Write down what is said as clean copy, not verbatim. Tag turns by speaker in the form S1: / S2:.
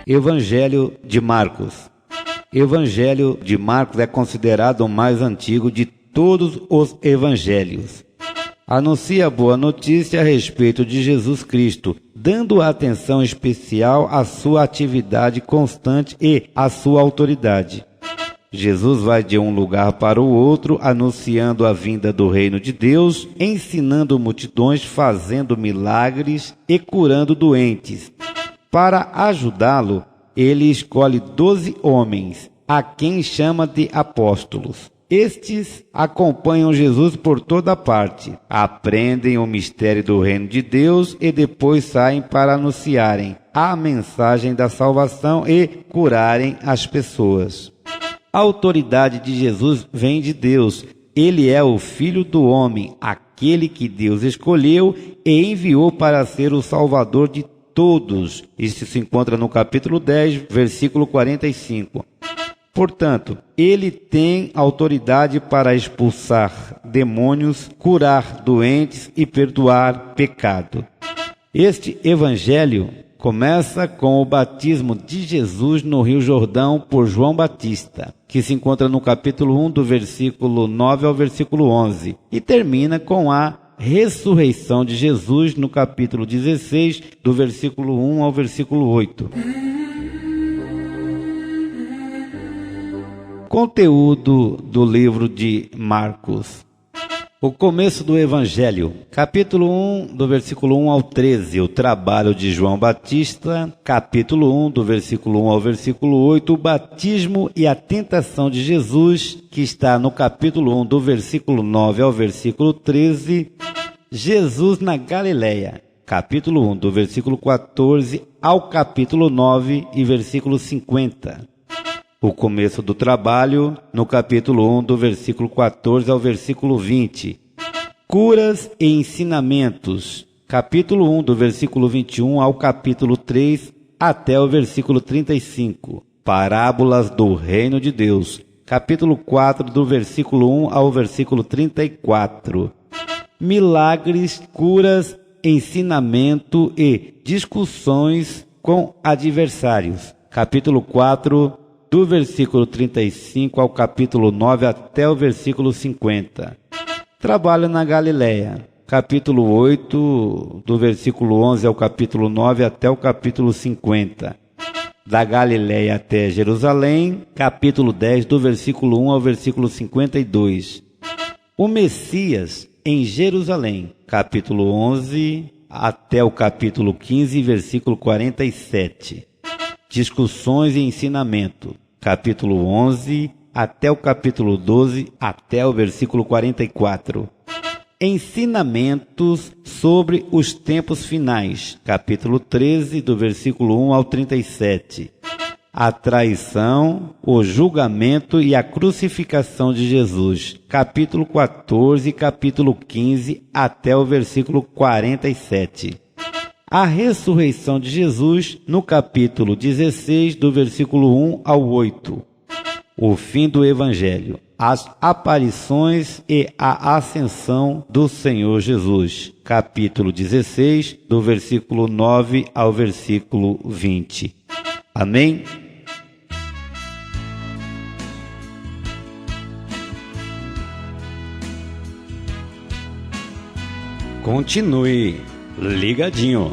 S1: Evangelho de Marcos. Evangelho de Marcos é considerado o mais antigo de todos os evangelhos. Anuncia a boa notícia a respeito de Jesus Cristo, dando atenção especial à sua atividade constante e à sua autoridade. Jesus vai de um lugar para o outro, anunciando a vinda do reino de Deus, ensinando multidões, fazendo milagres e curando doentes. Para ajudá-lo, ele escolhe 12 homens, a quem chama de apóstolos. Estes acompanham Jesus por toda parte, aprendem o mistério do reino de Deus e depois saem para anunciarem a mensagem da salvação e curarem as pessoas. A autoridade de Jesus vem de Deus. Ele é o Filho do homem, aquele que Deus escolheu e enviou para ser o Salvador de todos. Isso se encontra no capítulo 10, versículo 45. Portanto, ele tem autoridade para expulsar demônios, curar doentes e perdoar pecado. Este evangelho começa com o batismo de Jesus no Rio Jordão por João Batista, que se encontra no capítulo 1, do versículo 9 ao versículo 11, e termina com a ressurreição de Jesus no capítulo 16, do versículo 1 ao versículo 8. Conteúdo do livro de Marcos. O começo do Evangelho, capítulo 1, do versículo 1 ao 13, o trabalho de João Batista, capítulo 1, do versículo 1 ao versículo 8, o batismo e a tentação de Jesus, que está no capítulo 1, do versículo 9 ao versículo 13, Jesus na Galileia, capítulo 1, do versículo 14 ao capítulo 9 e versículo 50. O começo do trabalho, no capítulo 1, do versículo 14 ao versículo 20. Curas e ensinamentos, capítulo 1, do versículo 21 ao capítulo 3, até o versículo 35. Parábolas do Reino de Deus, capítulo 4, do versículo 1 ao versículo 34. Milagres, curas, ensinamento e discussões com adversários, capítulo 4, do versículo 35 ao capítulo 9 até o versículo 50. Trabalho na Galileia, capítulo 8, do versículo 11 ao capítulo 9 até o capítulo 50. Da Galileia até Jerusalém, capítulo 10, do versículo 1 ao versículo 52. O Messias em Jerusalém, capítulo 11 até o capítulo 15, versículo 47. Discussões e ensinamento, capítulo 11 até o capítulo 12, até o versículo 44. Ensinamentos sobre os tempos finais, capítulo 13, do versículo 1 ao 37. A traição, o julgamento e a crucificação de Jesus, capítulo 14 e capítulo 15, até o versículo 47. A ressurreição de Jesus, no capítulo 16, do versículo 1 ao 8. O fim do Evangelho, as aparições e a ascensão do Senhor Jesus, capítulo 16, do versículo 9 ao versículo 20. Amém? Continue ligadinho.